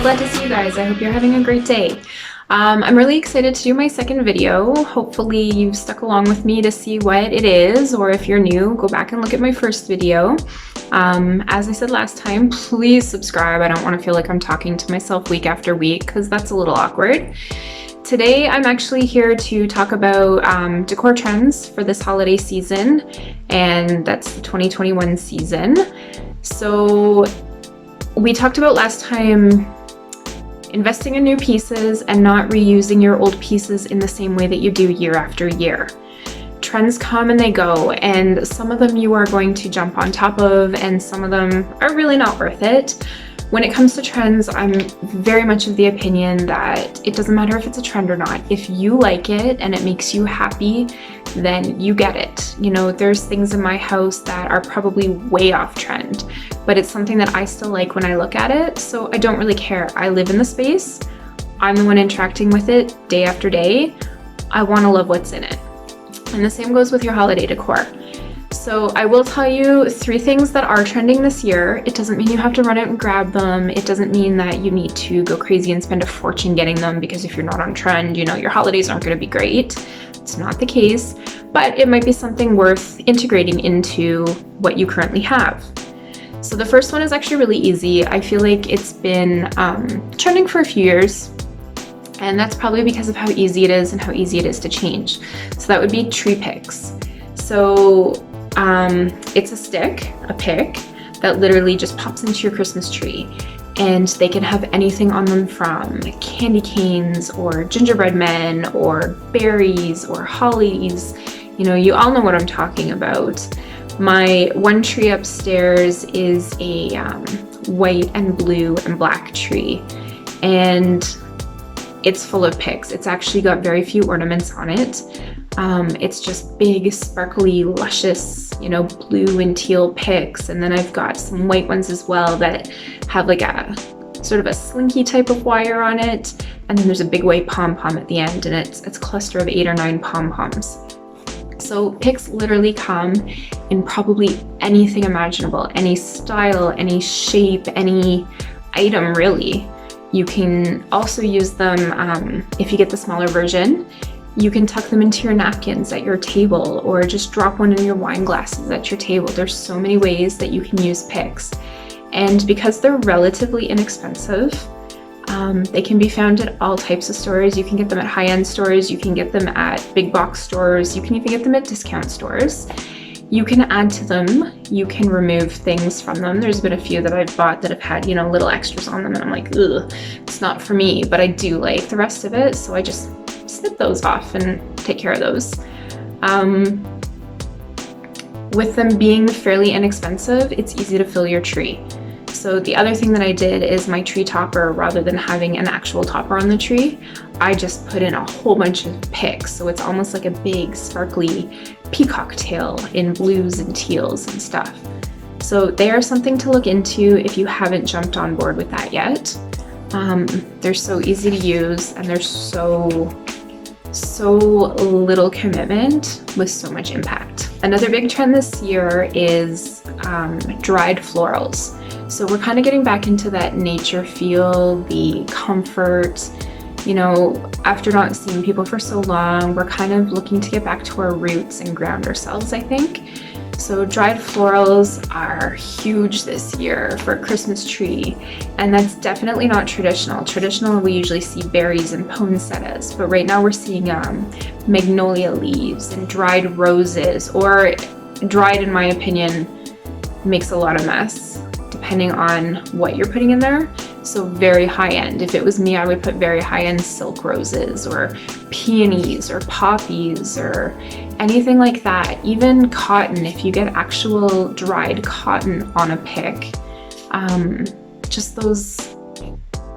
glad to see you guys. I hope you're having a great day. I'm really excited to do my second video. Hopefully you've stuck along with me to see what it is, or if you're new, go back and look at my first video. As I said last time, please subscribe. I don't want to feel like I'm talking to myself week after week because that's a little awkward. Today I'm actually here to talk about decor trends for this holiday season, and that's the 2021 season. So we talked about last time investing in new pieces and not reusing your old pieces in the same way that you do year after year. Trends come and they go, and some of them you are going to jump on top of, and some of them are really not worth it. When it comes to trends, I'm very much of the opinion that it doesn't matter if it's a trend or not. If you like it and it makes you happy, then you get it. You know, there's things in my house that are probably way off trend, but it's something that I still like when I look at it, so I don't really care. I live in the space. I'm the one interacting with it day after day. I want to love what's in it. And the same goes with your holiday decor. So I will tell you 3 things that are trending this year. It doesn't mean you have to run out and grab them. It doesn't mean that you need to go crazy and spend a fortune getting them, because if you're not on trend, you know, your holidays aren't going to be great. It's not the case, but it might be something worth integrating into what you currently have. So the first one is actually really easy. I feel like it's been trending for a few years, and that's probably because of how easy it is and how easy it is to change. So that would be tree picks. So it's a stick, a pick, that literally just pops into your Christmas tree, and they can have anything on them from candy canes or gingerbread men or berries or hollies. You know, you all know what I'm talking about. My one tree upstairs is a white and blue and black tree, and it's full of picks. It's actually got very few ornaments on it. It's just big, sparkly, luscious, you know, blue and teal picks. And then I've got some white ones as well that have like a sort of a slinky type of wire on it. And then there's a big white pom-pom at the end, and it's a cluster of 8 or 9 pom-poms. So picks literally come in probably anything imaginable, any style, any shape, any item really. You can also use them, if you get the smaller version, you can tuck them into your napkins at your table, or just drop one in your wine glasses at your table. There's so many ways that you can use picks. And because they're relatively inexpensive, they can be found at all types of stores. You can get them at high-end stores, you can get them at big box stores, you can even get them at discount stores. You can add to them, you can remove things from them. There's been a few that I've bought that have had, you know, little extras on them, and I'm like, ugh, it's not for me, but I do like the rest of it, so I just snip those off and take care of those. With them being fairly inexpensive, it's easy to fill your tree. So the other thing that I did is my tree topper, rather than having an actual topper on the tree, I just put in a whole bunch of picks. So it's almost like a big sparkly peacock tail in blues and teals and stuff. So they are something to look into if you haven't jumped on board with that yet. They're so easy to use, and they're so little commitment with so much impact. Another big trend this year is dried florals. So we're kind of getting back into that nature feel, the comfort. You know, after not seeing people for so long, we're kind of looking to get back to our roots and ground ourselves, I think. So dried florals are huge this year for a Christmas tree, and that's definitely not traditional. Traditional, we usually see berries and poinsettias, but right now we're seeing magnolia leaves and dried roses, or dried, in my opinion, makes a lot of mess depending on what you're putting in there. So very high end. If it was me, I would put very high end silk roses or peonies or poppies or anything like that. Even cotton, if you get actual dried cotton on a pick. Just those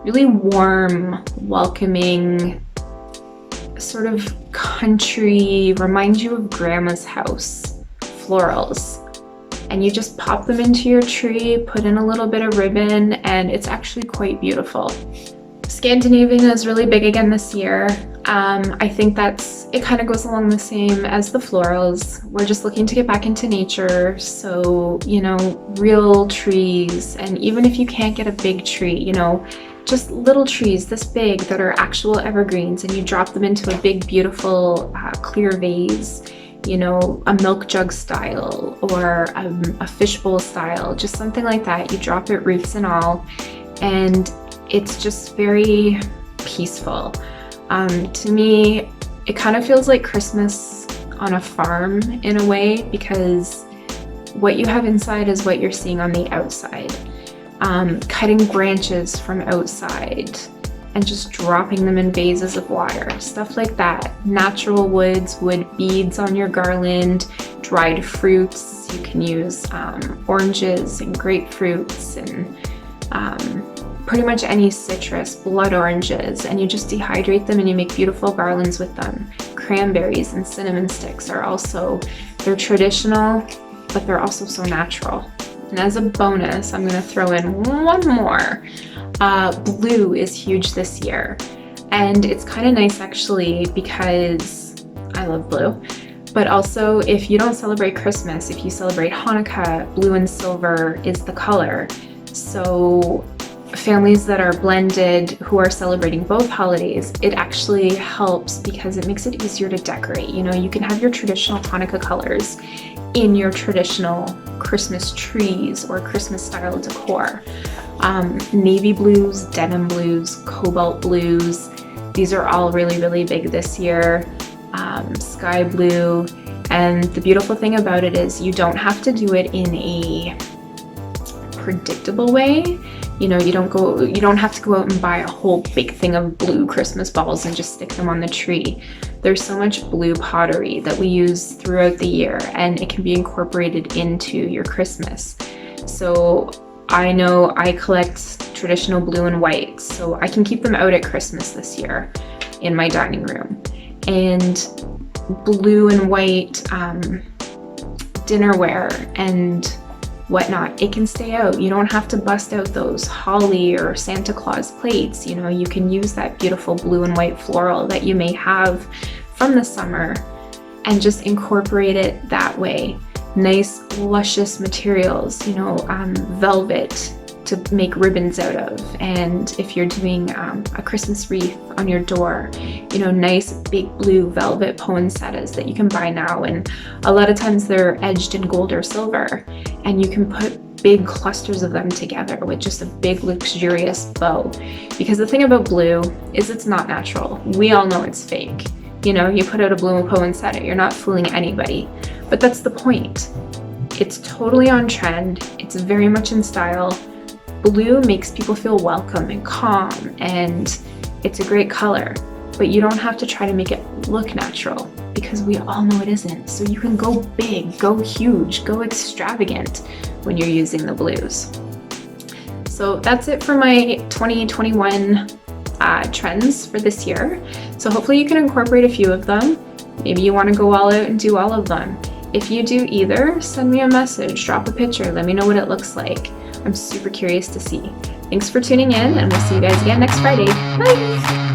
really warm, welcoming, sort of country, remind you of grandma's house florals. And you just pop them into your tree, put in a little bit of ribbon, and it's actually quite beautiful. Scandinavian is really big again this year. I think it kind of goes along the same as the florals. We're just looking to get back into nature, so, you know, real trees, and even if you can't get a big tree, you know, just little trees this big that are actual evergreens, and you drop them into a big, beautiful clear vase, you know, a milk jug style or a fishbowl style, just something like that. You drop it roots and all, and it's just very peaceful. To me, it kind of feels like Christmas on a farm in a way, because what you have inside is what you're seeing on the outside. Cutting branches from outside and just dropping them in vases of water, stuff like that. Natural woods, wood beads on your garland, dried fruits. You can use oranges and grapefruits and pretty much any citrus, blood oranges, and you just dehydrate them and you make beautiful garlands with them. Cranberries and cinnamon sticks are also, they're traditional, but they're also so natural. And as a bonus, I'm gonna throw in one more. Blue is huge this year. And it's kind of nice actually, because I love blue. But also, if you don't celebrate Christmas, if you celebrate Hanukkah, blue and silver is the color. So families that are blended who are celebrating both holidays, it actually helps because it makes it easier to decorate. You know, you can have your traditional Hanukkah colors in your traditional Christmas trees or Christmas style decor. Navy blues, denim blues, cobalt blues, these are all really, really big this year. Sky blue, and the beautiful thing about it is you don't have to do it in a predictable way. You know, you don't have to go out and buy a whole big thing of blue Christmas balls and just stick them on the tree. There's so much blue pottery that we use throughout the year, and it can be incorporated into your Christmas. So I know I collect traditional blue and white, so I can keep them out at Christmas this year in my dining room. And blue and white dinnerware and whatnot, it can stay out. You don't have to bust out those holly or Santa Claus plates. You know, you can use that beautiful blue and white floral that you may have from the summer and just incorporate it that way. Nice luscious materials, you know, velvet to make ribbons out of. And if you're doing a Christmas wreath on your door, you know, nice big blue velvet poinsettias that you can buy now, and a lot of times they're edged in gold or silver, and you can put big clusters of them together with just a big luxurious bow. Because the thing about blue is it's not natural. We all know it's fake. You know, you put out a blue poinsettia, you're not fooling anybody, but that's the point. It's totally on trend. It's very much in style. Blue makes people feel welcome and calm, and it's a great color, but you don't have to try to make it look natural, because we all know it isn't. So you can go big, go huge, go extravagant when you're using the blues. So that's it for my 2021 trends for this year. So hopefully you can incorporate a few of them. Maybe you want to go all out and do all of them. If you do either, send me a message, drop a picture, let me know what it looks like. I'm super curious to see. Thanks for tuning in, and we'll see you guys again next Friday. Bye!